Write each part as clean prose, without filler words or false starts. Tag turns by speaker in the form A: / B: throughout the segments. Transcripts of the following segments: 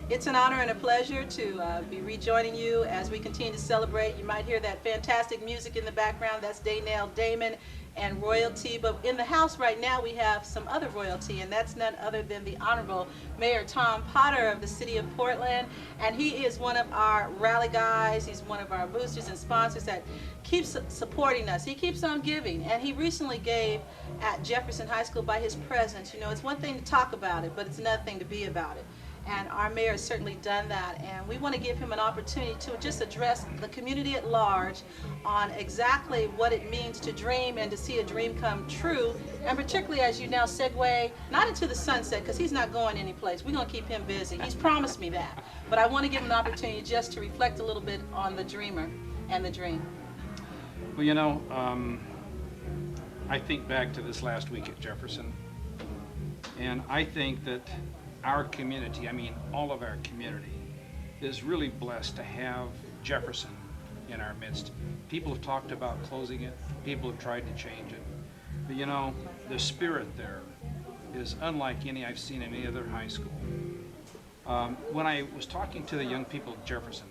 A: It's an honor and a pleasure to be rejoining you as we continue to celebrate. You might hear that fantastic music in the background. That's Daynell Damon and royalty. But in the house right now we have some other royalty, and that's none other than the Honorable Mayor Tom Potter of the City of Portland. And he is one of our rally guys. He's one of our boosters and sponsors that keeps supporting us. He keeps on giving, and he recently gave at Jefferson High School by his presence. You know, it's one thing to talk about it, but it's another thing to be about it. And our mayor has certainly done that, and we want to give him an opportunity to just address the community at large on exactly what it means to dream and to see a dream come true, and particularly as you now segue not into the sunset, because he's not going anyplace. We're going to keep him busy. He's promised me that. But I want to give him an opportunity just to reflect a little bit on the dreamer and the dream.
B: Well, you know, I think back to this last week at Jefferson, and I think that our community, I mean all of our community, is really blessed to have Jefferson in our midst. People have talked about closing it, people have tried to change it, but you know, the spirit there is unlike any I've seen in any other high school. When I was talking to the young people at Jefferson,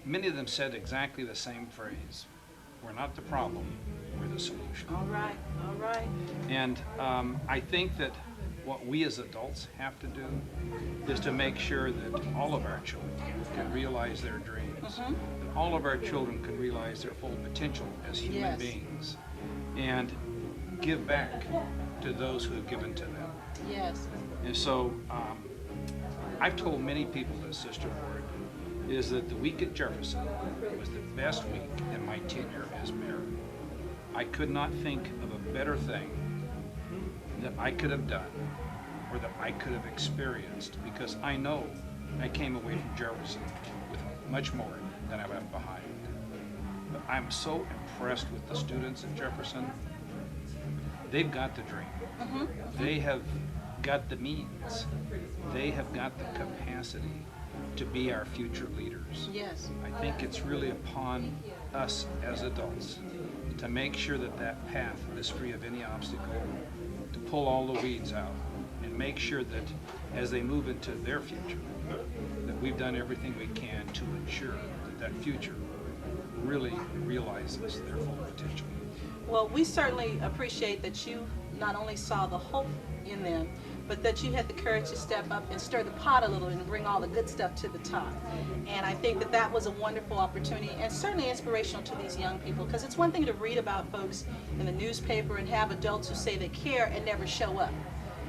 B: many of them said exactly the same phrase: we're not the problem, we're the solution.
A: All right, all right.
B: And I think that what we as adults have to do is to make sure that all of our children can realize their dreams, that all of our children can realize their full potential as human beings, and give back to those who have given to them.
A: Yes.
B: And so I've told many people this, Sister Ward, is that the week at Jefferson was the best week in my tenure as mayor. I could not think of a better thing that I could have done or that I could have experienced, because I know I came away from Jefferson with much more than I left behind. But I'm so impressed with the students at Jefferson. They've got the dream. They have got the means. They have got the capacity to be our future leaders.
A: Yes.
B: I think it's really upon us as adults to make sure that that path is free of any obstacle, to pull all the weeds out, and make sure that as they move into their future, that we've done everything we can to ensure that that future really realizes their full potential.
A: Well, we certainly appreciate that you not only saw the hope in them, but that you had the courage to step up and stir the pot a little and bring all the good stuff to the top. And I think that that was a wonderful opportunity and certainly inspirational to these young people, because it's one thing to read about folks in the newspaper and have adults who say they care and never show up.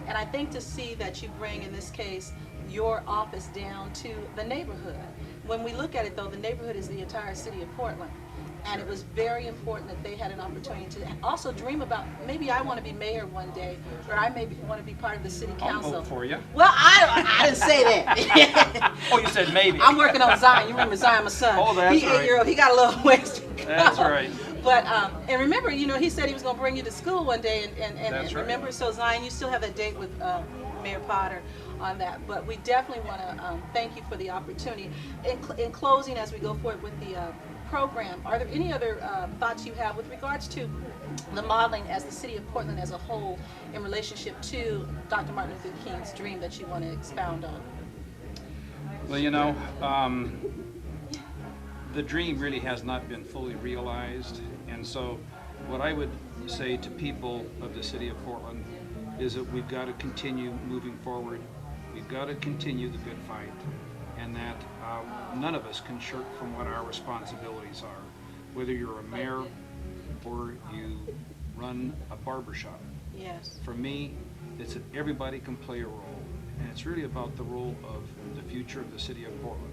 A: And I think to see that you bring, in this case, your office down to the neighborhood. When we look at it, though, the neighborhood is the entire city of Portland. And it was very important that they had an opportunity to also dream about, maybe I want to be mayor one day, or I maybe want to be part of the city council.
B: I'll vote for you.
A: Well, I didn't say that.
B: Oh, you said maybe.
A: I'm working on Zion. You remember Zion, my son.
B: Oh, that's
A: He
B: right.
A: 8-year-old. He got a little ways to go.
B: That's right.
A: But, and remember, you know, he said he was going to bring you to school one day, and
B: That's right.
A: remember, so Zion, you still have that date with Mayor Potter on that. But we definitely want to thank you for the opportunity. In closing, as we go forward with the program, are there any other thoughts you have with regards to the modeling as the city of Portland as a whole in relationship to Dr. Martin Luther King's dream that you want to expound on?
B: Well, you know, the dream really has not been fully realized, and so what I would say to people of the city of Portland is that we've got to continue moving forward. We've got to continue the good fight, and that none of us can shirk from what our responsibilities are. Whether you're a mayor or you run a barbershop.
A: Yes.
B: For me, it's that everybody can play a role, and it's really about the role of the future of the city of Portland.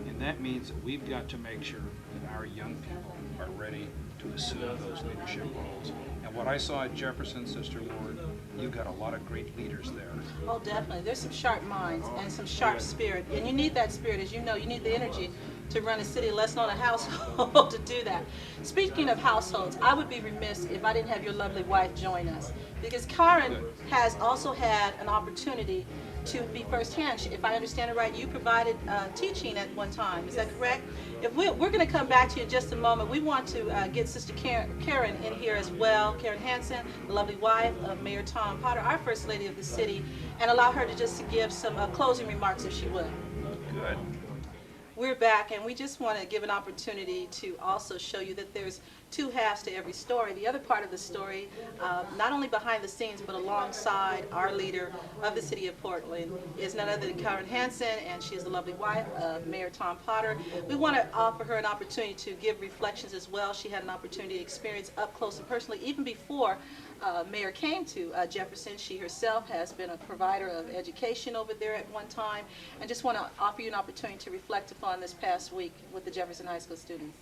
B: And that means that we've got to make sure that our young people are ready to assume those leadership roles. And what I saw at Jefferson, Sister Ward, you've got a lot of great leaders there.
A: Oh, definitely. There's some sharp minds and some sharp spirit. And you need that spirit, as you know. You need the energy to run a city, let's not a household, to do that. Speaking of households, I would be remiss if I didn't have your lovely wife join us, because Karen has also had an opportunity to be firsthand. If I understand it right, you provided teaching at one time. Is that correct? If we're going to come back to you in just a moment, we want to get Sister Karen in here as well, Karen Hansen, the lovely wife of Mayor Tom Potter, our First Lady of the city, and allow her to just give some closing remarks if she would.
B: Good.
A: We're back, and we just want to give an opportunity to also show you that there's two halves to every story. The other part of the story, not only behind the scenes, but alongside our leader of the city of Portland, is none other than Karen Hansen, and she is the lovely wife of Mayor Tom Potter. We want to offer her an opportunity to give reflections as well. She had an opportunity to experience up close and personally, even before Mayor came to Jefferson. She herself has been a provider of education over there at one time, and just want to offer you an opportunity to reflect upon this past week with the Jefferson High School students.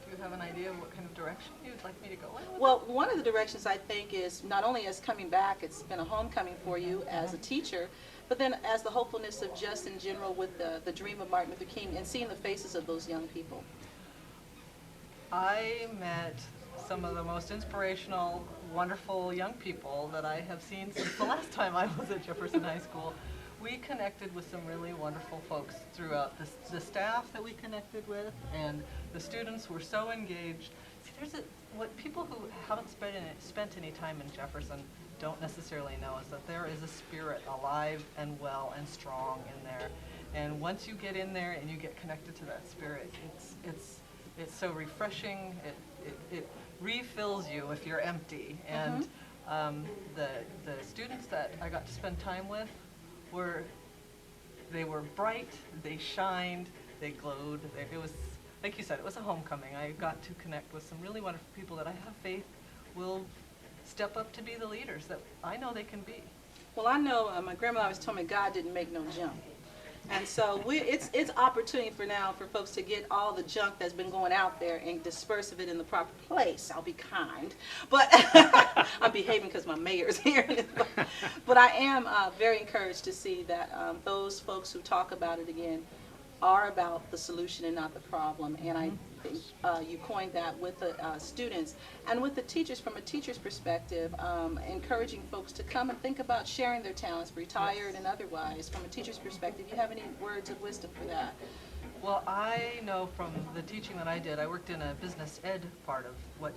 C: Do you have an idea of what kind of direction you'd like me to go in with?
A: Well, one of the directions I think is not only as coming back, it's been a homecoming for you as a teacher, but then as the hopefulness of just in general with the dream of Martin Luther King and seeing the faces of those young people.
C: I met some of the most inspirational, wonderful young people that I have seen since the last time I was at Jefferson High School. We connected with some really wonderful folks throughout the staff that we connected with, and the students were so engaged. See, what people who haven't spent any time in Jefferson don't necessarily know is that there is a spirit alive and well and strong in there. And once you get in there and you get connected to that spirit, it's so refreshing. It refills you if you're empty. And the students that I got to spend time with they were bright, they shined, they glowed. It was, like you said, it was a homecoming. I got to connect with some really wonderful people that I have faith will step up to be the leaders that I know they can be.
A: Well, I know my grandma always told me God didn't make no junk. And so it's opportunity for now for folks to get all the junk that's been going out there and disperse of it in the proper place. I'll be kind, but I'm behaving because my mayor's here. But I am very encouraged to see that those folks who talk about it again are about the solution and not the problem. And I think you coined that with the students and with the teachers from a teacher's perspective, encouraging folks to come and think about sharing their talents, retired and otherwise. From a teacher's perspective, you have any words of wisdom for that?
C: Well, I know from the teaching that I did, I worked in a business ed part of what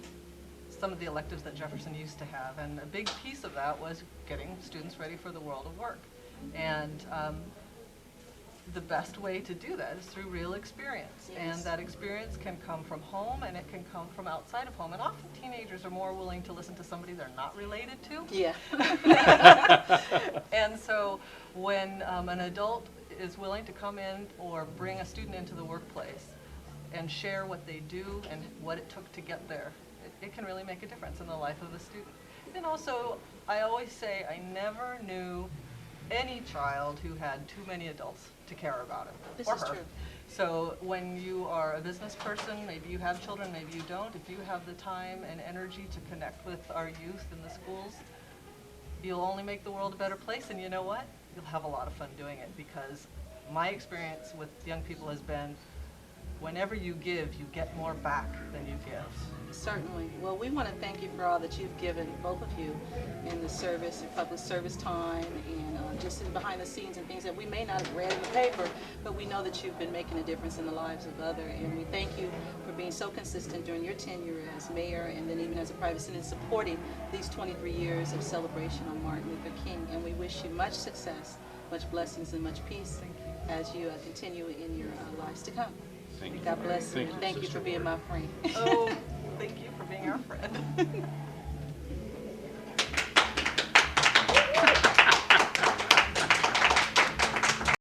C: some of the electives that Jefferson used to have, and a big piece of that was getting students ready for the world of work. And the best way to do that is through real experience.
A: Yes.
C: And that experience can come from home and it can come from outside of home. And often teenagers are more willing to listen to somebody they're not related to.
A: Yeah.
C: And so when an adult is willing to come in or bring a student into the workplace and share what they do and what it took to get there, it can really make a difference in the life of the student. And also, I always say I never knew any child who had too many adults to care about him or her.
A: True.
C: So when you are a business person, maybe you have children, maybe you don't, if you have the time and energy to connect with our youth in the schools, you'll only make the world a better place. And you know what? You'll have a lot of fun doing it, because my experience with young people has been whenever you give, you get more back than you give.
A: Certainly. Well, we want to thank you for all that you've given, both of you, in the service, in public service time, and just in behind the scenes and things that we may not have read in the paper, but we know that you've been making a difference in the lives of others. And we thank you for being so consistent during your tenure as mayor and then even as a private citizen, supporting these 23 years of celebration on Martin Luther King. And we wish you much success, much blessings, and much peace as you continue in your lives to come.
B: Thank you.
A: God bless you.
B: Thank you,
A: Thank you
B: Sister
A: for being
B: Ward.
A: my friend.
C: Oh, thank you for being our friend.